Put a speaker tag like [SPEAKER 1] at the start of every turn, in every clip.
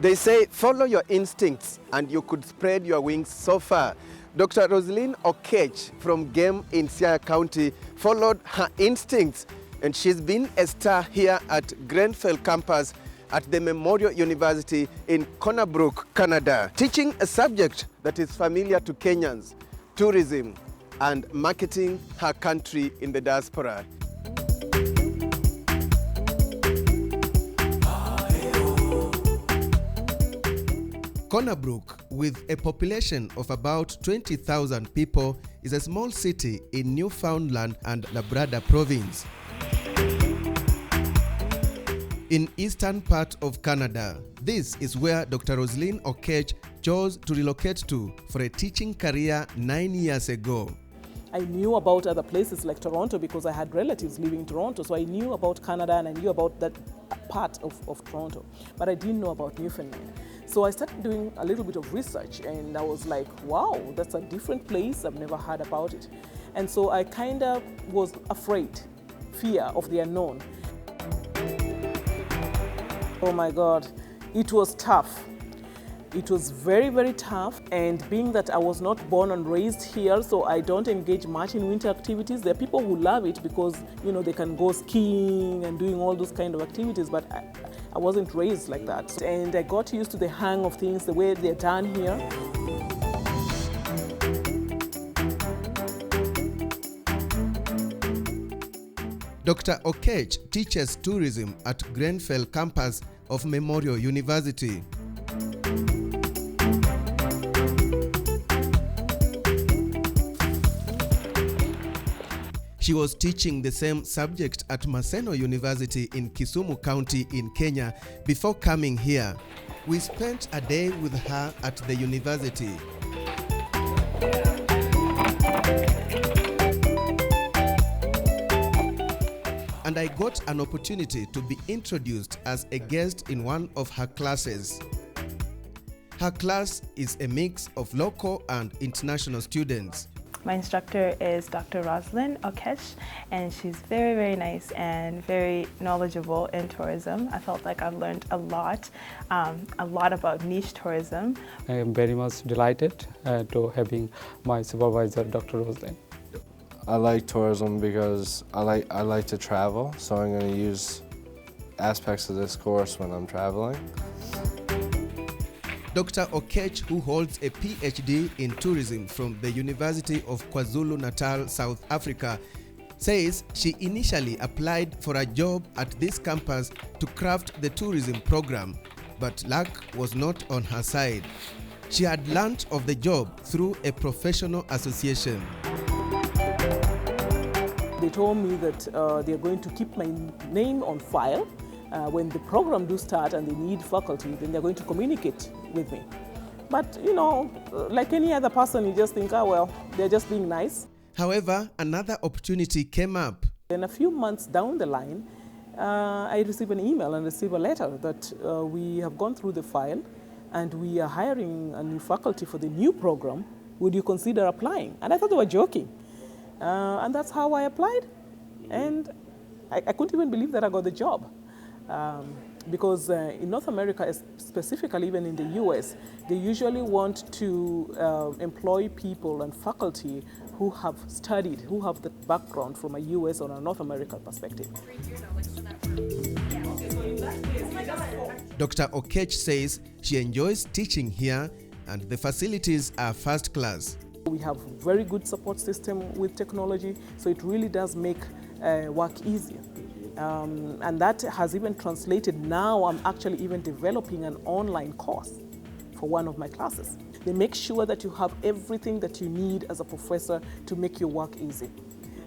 [SPEAKER 1] They say follow your instincts and you could spread your wings so far. Dr. Roselyne Okech from Game in Siaya County followed her instincts, and she's been a star here at Grenfell campus at the Memorial University in Corner Brook, Canada, teaching a subject that is familiar to Kenyans, tourism and marketing her country in the diaspora. Corner Brook, with a population of about 20,000 people, is a small city in Newfoundland and Labrador province, in eastern part of Canada. This is where Dr. Roselyne Okech chose to relocate to for a teaching career 9 years ago.
[SPEAKER 2] I knew about other places like Toronto because I had relatives living in Toronto, so I knew about Canada and I knew about that part of Toronto, but I didn't know about Newfoundland. So I started doing a little bit of research and I was like, wow, that's a different place, I've never heard about it. And so I kind of was afraid, fear of the unknown. Oh my God, it was tough. It was very, very tough, and being that I was not born and raised here, so I don't engage much in winter activities. There are people who love it because, you know, they can go skiing and doing all those kind of activities, but I wasn't raised like that. And I got used to the hang of things, the way they're done here.
[SPEAKER 1] Dr. Okech teaches tourism at Grenfell campus of Memorial University. She was teaching the same subject at Maseno University in Kisumu County in Kenya before coming here. We spent a day with her at the university. And I got an opportunity to be introduced as a guest in one of her classes. Her class is a mix of local and international students.
[SPEAKER 3] My instructor is Dr. Roselyne Okech, and she's very, very nice and very knowledgeable in tourism. I felt like I've learned a lot about niche tourism.
[SPEAKER 4] I am very much delighted to having my supervisor, Dr. Roselyne.
[SPEAKER 5] I like tourism because I like to travel, so I'm going to use aspects of this course when I'm traveling.
[SPEAKER 1] Dr. Okech, who holds a PhD in tourism from the University of KwaZulu-Natal, South Africa, says she initially applied for a job at this campus to craft the tourism program, but luck was not on her side. She had learnt of the job through a professional association.
[SPEAKER 2] They told me that they're going to keep my name on file. When the program do start and they need faculty, then they're going to communicate with me. But, you know, like any other person, you just think, oh, well, they're just being nice.
[SPEAKER 1] However, another opportunity came up.
[SPEAKER 2] And a few months down the line, I received an email and received a letter that we have gone through the file and we are hiring a new faculty for the new program. Would you consider applying? And I thought they were joking. And that's how I applied. And I couldn't even believe that I got the job. Because in North America, specifically even in the US, they usually want to employ people and faculty who have studied, who have the background from a US or a North American perspective.
[SPEAKER 1] Dr. Okech says she enjoys teaching here and the facilities are first class.
[SPEAKER 2] We have very good support system with technology, so it really does make work easier. And that has even translated. Now I'm actually even developing an online course for one of my classes. They make sure that you have everything that you need as a professor to make your work easy.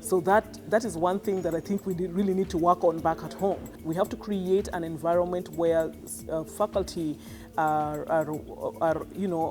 [SPEAKER 2] So that is one thing that I think we really need to work on back at home. We have to create an environment where faculty are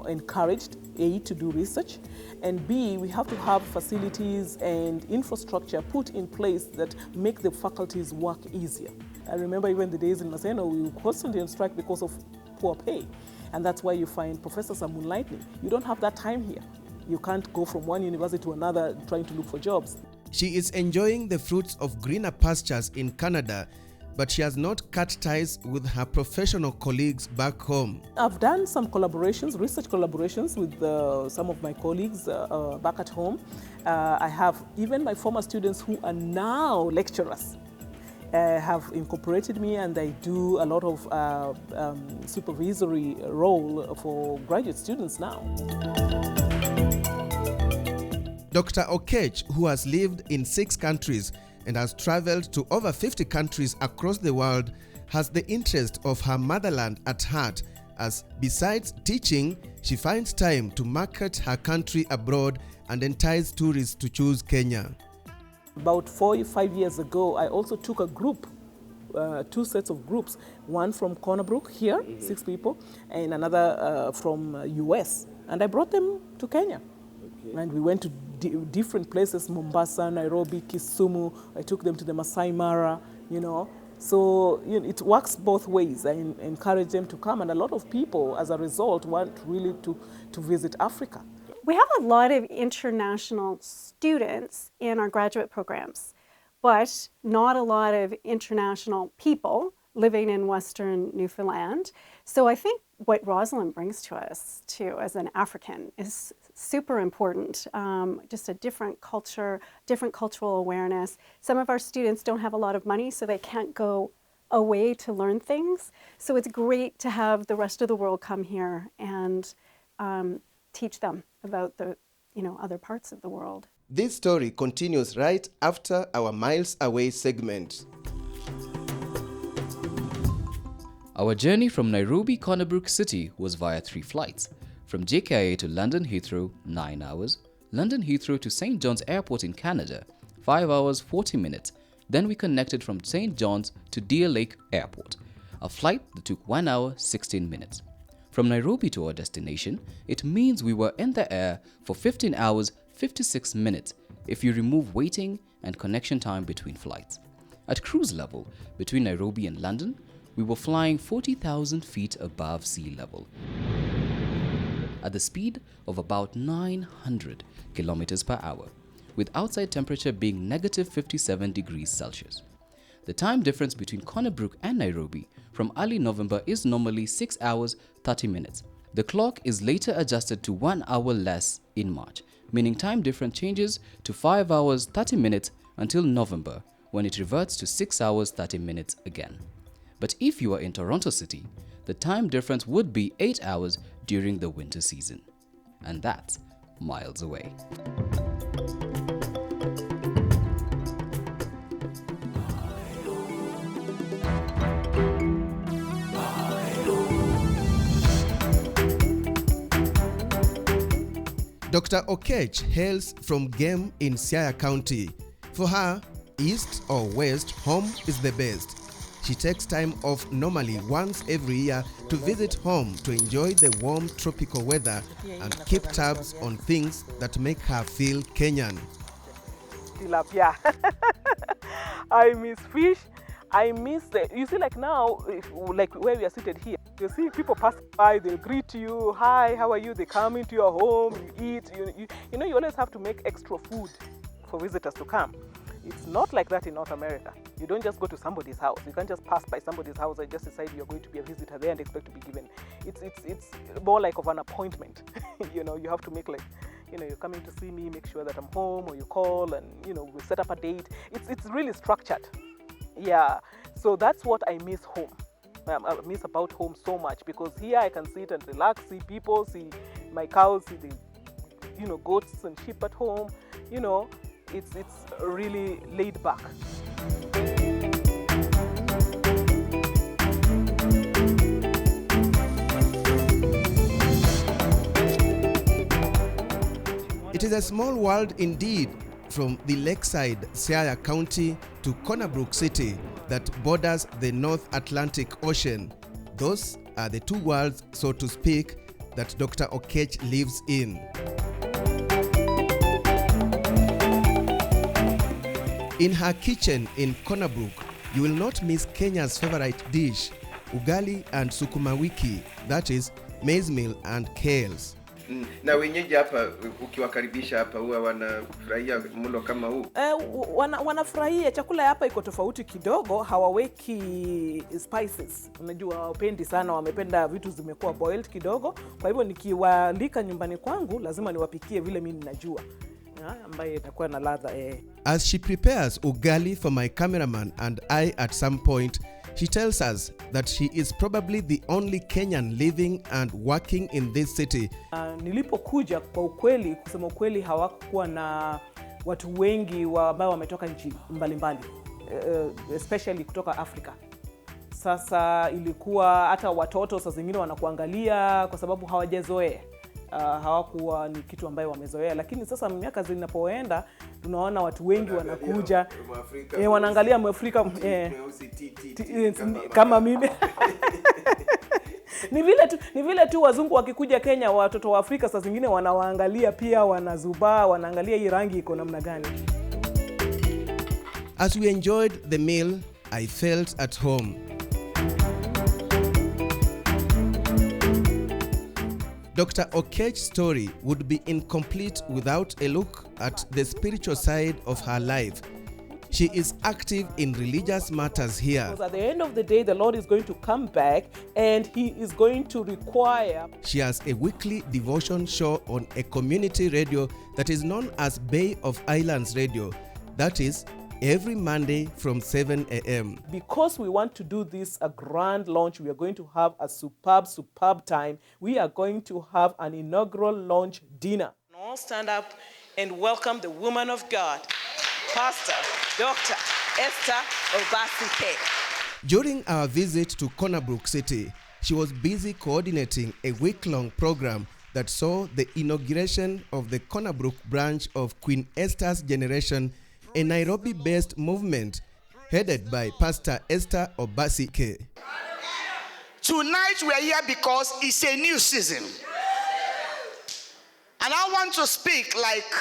[SPEAKER 2] encouraged, A, to do research, and B, we have to have facilities and infrastructure put in place that make the faculty's work easier. I remember even the days in Maseno, we were constantly on strike because of poor pay. And that's why you find professors are moonlighting. You don't have that time here. You can't go from one university to another trying to look for jobs.
[SPEAKER 1] She is enjoying the fruits of greener pastures in Canada, but she has not cut ties with her professional colleagues back home.
[SPEAKER 2] I've done some collaborations, research collaborations with some of my colleagues back at home. I have even my former students who are now lecturers have incorporated me, and I do a lot of supervisory role for graduate students now.
[SPEAKER 1] Dr. Okech, who has lived in 6 countries and has traveled to over 50 countries across the world, has the interest of her motherland at heart, as besides teaching, she finds time to market her country abroad and entice tourists to choose Kenya.
[SPEAKER 2] About 4 or 5 years ago, I also took a group, 2 sets of groups, one from Corner Brook here, 6 people, and another from US, and I brought them to Kenya. And we went to different places, Mombasa, Nairobi, Kisumu. I took them to the Masai Mara, So it works both ways. I encourage them to come, and a lot of people, as a result, want really to visit Africa.
[SPEAKER 6] We have a lot of international students in our graduate programs, but not a lot of international people living in Western Newfoundland. So I think what Roselyne brings to us, too, as an African, is super important. Just a different culture, different cultural awareness. Some of our students don't have a lot of money, so they can't go away to learn things. So it's great to have the rest of the world come here and teach them about the other parts of the world.
[SPEAKER 1] This story continues right after our Miles Away segment.
[SPEAKER 7] Our journey from Nairobi, Corner Brook City was via 3 flights. From JKIA to London Heathrow, 9 hours. London Heathrow to St. John's Airport in Canada, 5 hours 40 minutes. Then we connected from St. John's to Deer Lake Airport, a flight that took 1 hour 16 minutes. From Nairobi to our destination, it means we were in the air for 15 hours 56 minutes if you remove waiting and connection time between flights. At cruise level, between Nairobi and London, we were flying 40,000 feet above sea level at the speed of about 900 kilometers per hour, with outside temperature being negative 57 degrees Celsius. The time difference between Corner Brook and Nairobi from early November is normally 6 hours 30 minutes. The clock is later adjusted to 1 hour less in March, meaning time difference changes to 5 hours 30 minutes until November, when it reverts to 6 hours 30 minutes again. But if you are in Toronto City, the time difference would be 8 hours during the winter season. And that's miles away.
[SPEAKER 1] Dr. Okech hails from Game in Siaya County. For her, east or west, home is the best. She takes time off normally once every year to visit home to enjoy the warm tropical weather and keep tabs on things that make her feel Kenyan.
[SPEAKER 2] Tilapia. I miss fish. I miss you see, like now, like where we are seated here, you see people pass by, they'll greet you, hi, how are you? They come into your home, you eat, you always have to make extra food for visitors to come. It's not like that in North America. You don't just go to somebody's house. You can't just pass by somebody's house and just decide you're going to be a visitor there and expect to be given. It's more like of an appointment. You have to make like, you're coming to see me, make sure that I'm home, or you call and, we set up a date. It's really structured. Yeah, so that's what I miss home. I miss about home so much, because here I can sit and relax, see people, see my cows, see the, goats and sheep at home. It's really laid back.
[SPEAKER 1] It is a small world indeed, from the lakeside Siaya County to Corner Brook City that borders the North Atlantic Ocean. Those are the two worlds, so to speak, that Dr. Okech lives in. In her kitchen in Corner Brook, you will not miss Kenya's favorite dish, ugali and sukuma wiki, that is, maize meal and kales. Na wenyeji hapa ukiwakaribisha hapa huwa wanafurahia mlo kama huu?
[SPEAKER 2] Wanafurahia. Chakula hapa iko tofauti kidogo, hawaweki spices. Unajua hawapendi sana, wamependa vitu zimekuwa boiled kidogo. Kwa hivyo nikiwaalika nyumbani kwangu lazima niwapikie vile mimi ninajua, ambaye itakuwa na ladha.
[SPEAKER 1] As she prepares ugali for my cameraman and I at some point, she tells us that she is probably the only Kenyan living and working in this city.
[SPEAKER 2] Nilipokuja kwa ukweli, kusema ukweli, hawakuwa na watu wengi ambao wametoka nchi mbalimbali, especially kutoka Afrika. Sasa ilikuwa hata watoto saa zingine wanakuangalia kwa sababu hawajazoea. Hawakuwa ni kitu ambayo wamezoea, lakini sasa miaka zinapoenda tunaona watu wengi wanakuja, wanaangalia Mwafrika kama mimi. Ni vile tu wazungu wakikuja Kenya, watoto wa Afrika saa zingine wanawaangalia pia, wanazubaa, wanaangalia hii rangi iko namna gani. As we enjoyed the meal, I felt at home. Dr. Okech's story would be incomplete without a look at the spiritual side of her life. She is active in religious matters here. Because at the end of the day, the Lord is going to come back and He is going to require.
[SPEAKER 1] She has a weekly devotion show on a community radio that is known as Bay of Islands Radio. That is every Monday from 7 a.m.
[SPEAKER 2] Because we want to do this a grand launch, we are going to have a superb time. We are going to have an inaugural launch dinner. All stand up and welcome the woman of God, Pastor Dr. Esther Obasike.
[SPEAKER 1] During our visit to Corner Brook City, she was busy coordinating a week-long program that saw the inauguration of the Corner Brook branch of Queen Esther's Generation, a Nairobi-based movement headed by Pastor Esther Obasike.
[SPEAKER 8] Tonight we are here because it's a new season. And I want to speak like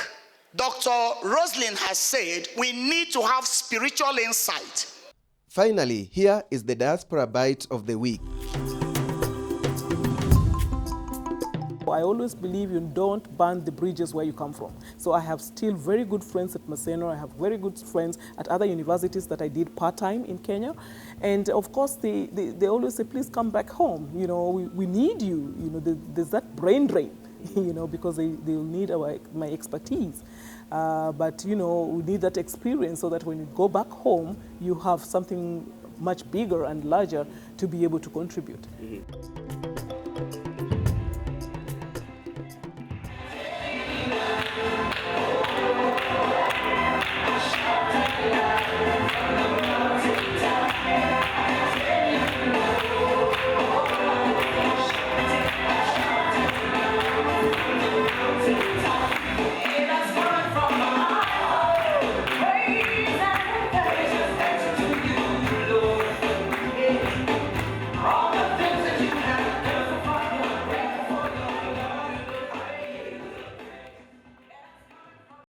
[SPEAKER 8] Dr. Roselyne has said, we need to have spiritual insight.
[SPEAKER 1] Finally, here is the diaspora bite of the week.
[SPEAKER 2] I always believe you don't burn the bridges where you come from. So I have still very good friends at Maseno. I have very good friends at other universities that I did part-time in Kenya. And of course, they always say, please come back home. You know, we need you. You know, there's that brain drain, you know, because they'll need my expertise. But, you know, we need that experience so that when you go back home, you have something much bigger and larger to be able to contribute.